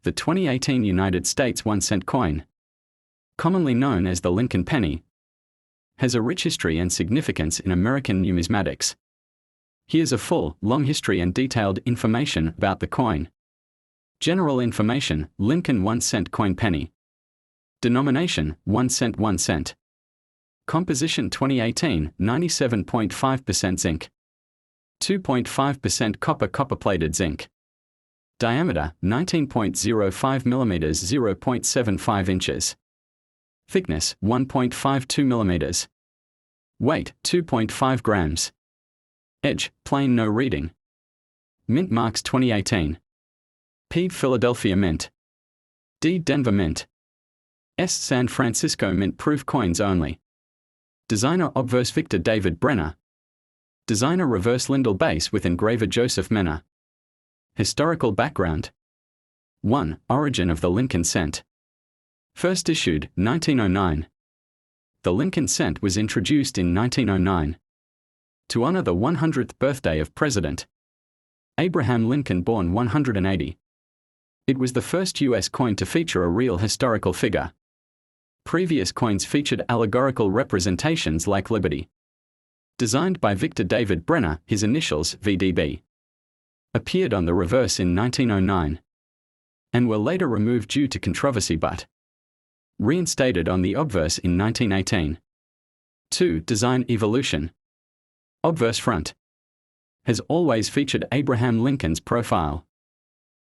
The 2018 United States 1-cent coin, commonly known as the Lincoln penny, has a rich history and significance in American numismatics. Here's a full, long history and detailed information about the coin. General information: Lincoln 1-cent coin penny. Denomination: 1 cent 1 cent. Composition: 2018, 97.5% zinc. 2.5% copper-plated zinc. Diameter: 19.05 mm, 0.75 inches. Thickness: 1.52 mm. Weight: 2.5 grams. Edge: plain, no reading. Mint marks: 2018. P. Philadelphia Mint. D. Denver Mint. S. San Francisco Mint. Proof coins only. Designer: obverse Victor David Brenner. Designer: reverse Lindell base with engraver Joseph Menner. Historical background. 1. Origin of the Lincoln cent. First issued, 1909. The Lincoln cent was introduced in 1909 to honor the 100th birthday of President Abraham Lincoln, born 180. It was the first U.S. coin to feature a real historical figure. Previous coins featured allegorical representations like Liberty. Designed by Victor David Brenner, his initials, VDB, appeared on the reverse in 1909 and were later removed due to controversy but reinstated on the obverse in 1918. 2. Design evolution. Obverse front has always featured Abraham Lincoln's profile.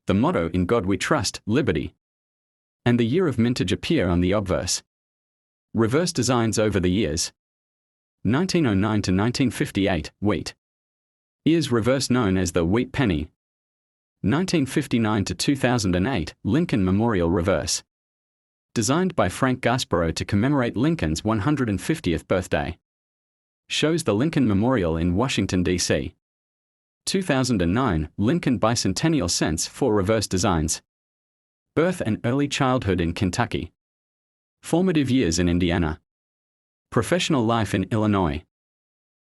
The motto "In God We Trust, Liberty" and the year of mintage appear on the obverse. Reverse designs over the years: 1909 to 1958, wheat. Ears reverse known as the wheat penny. 1959 to 2008, Lincoln Memorial reverse. Designed by Frank Gasparro to commemorate Lincoln's 150th birthday. Shows the Lincoln Memorial in Washington, D.C. 2009, Lincoln Bicentennial cents, 4 reverse designs. Birth and early childhood in Kentucky. Formative years in Indiana. Professional life in Illinois.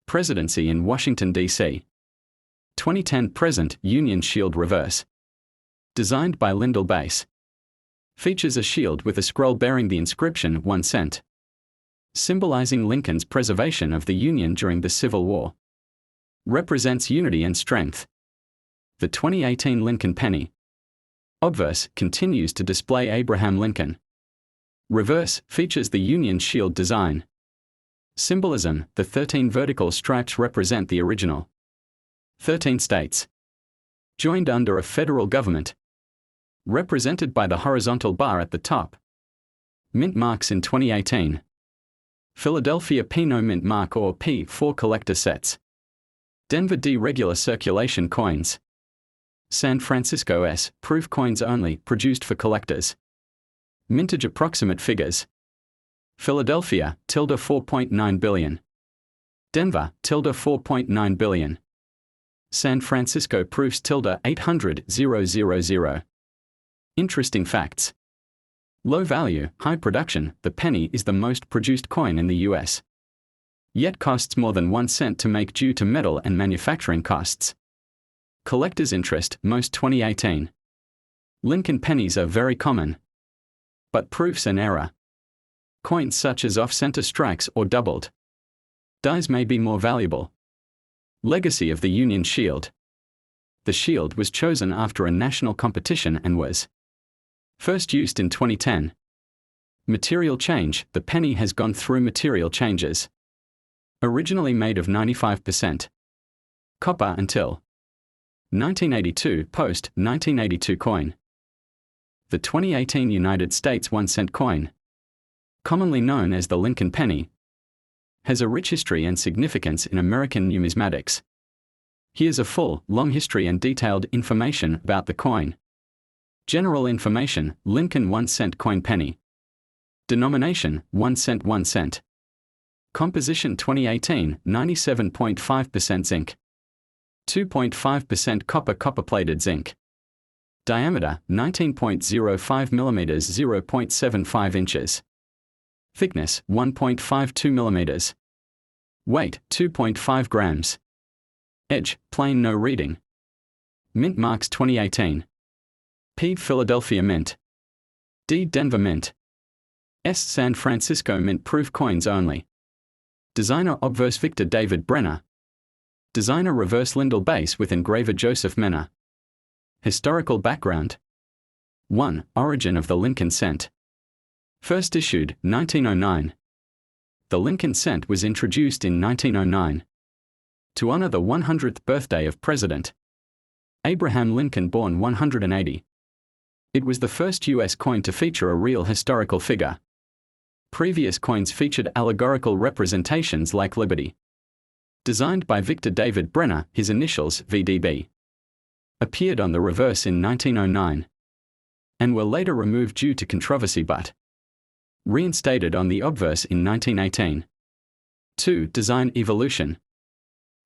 Presidency in Washington, D.C. 2010 present, Union Shield reverse. Designed by Lindell Base. Features a shield with a scroll bearing the inscription 1 cent. Symbolizing Lincoln's preservation of the Union during the Civil War. Represents unity and strength. The 2018 Lincoln penny. Obverse continues to display Abraham Lincoln. Reverse features the Union Shield design. Symbolism: the 13 vertical stripes represent the original 13 states, joined under a federal government, represented by the horizontal bar at the top. Mint marks in 2018. Philadelphia P. No mint mark or P. 4 collector sets. Denver D. regular circulation coins. San Francisco S. proof coins only, produced for collectors. Mintage approximate figures. Philadelphia, 4.9 billion. Denver, 4.9 billion. San Francisco proofs, 800,000. Interesting facts. Low value, high production. The penny is the most produced coin in the U.S. Yet costs more than 1 cent to make due to metal and manufacturing costs. Collector's interest, most 2018. Lincoln pennies are very common, but proofs an error. Coins such as off-center strikes or doubled dies may be more valuable. Legacy of the Union Shield. The shield was chosen after a national competition and was first used in 2010. Material change: the penny has gone through material changes. Originally made of 95% copper until 1982, post-1982 coin. The 2018 United States 1-cent coin, commonly known as the Lincoln penny, has a rich history and significance in American numismatics. Here's a full, long history and detailed information about the coin. General information: Lincoln 1-cent coin penny. Denomination: 1 cent 1 cent. Composition: 2018, 97.5% zinc. 2.5% copper-plated zinc. Diameter: 19.05 mm, 0.75 inches. Thickness: 1.52 mm. Weight: 2.5 grams. Edge: plain, no reading. Mint marks: 2018. P. Philadelphia Mint. D. Denver Mint. S. San Francisco Mint. Proof coins only. Designer obverse Victor David Brenner. Designer reverse Lyndall base with engraver Joseph Menner. Historical background. 1. Origin of the Lincoln cent. First issued, 1909. The Lincoln cent was introduced in 1909 to honor the 100th birthday of President Abraham Lincoln, born 180. It was the first U.S. coin to feature a real historical figure. Previous coins featured allegorical representations like Liberty. Designed by Victor David Brenner, his initials, VDB, appeared on the reverse in 1909 and were later removed due to controversy but reinstated on the obverse in 1918. 2. Design evolution.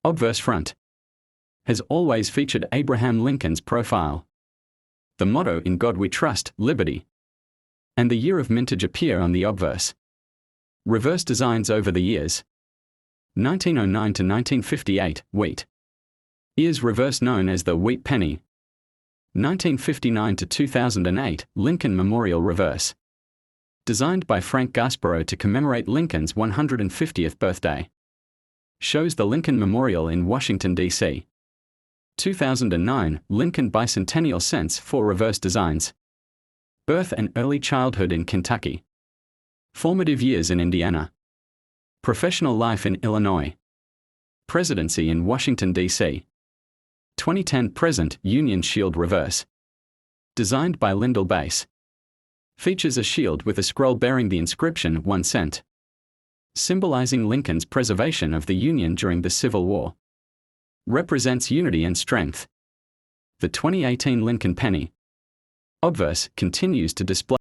Obverse front has always featured Abraham Lincoln's profile. The motto "In God We Trust, Liberty," and the year of mintage appear on the obverse. Reverse designs over the years 1909 to 1958, wheat. Ears reverse known as the wheat penny. 1959 to 2008, Lincoln Memorial reverse. Designed by Frank Gasparro to commemorate Lincoln's 150th birthday. Shows the Lincoln Memorial in Washington, D.C. 2009, Lincoln Bicentennial Cents, 4 reverse designs. Birth and early childhood in Kentucky. Formative years in Indiana. Professional life in Illinois. Presidency in Washington, D.C. 2010 present, Union Shield reverse. Designed by Lyndall Base. Features a shield with a scroll bearing the inscription 1 cent. Symbolizing Lincoln's preservation of the Union during the Civil War. Represents unity and strength. The 2018 Lincoln penny obverse continues to display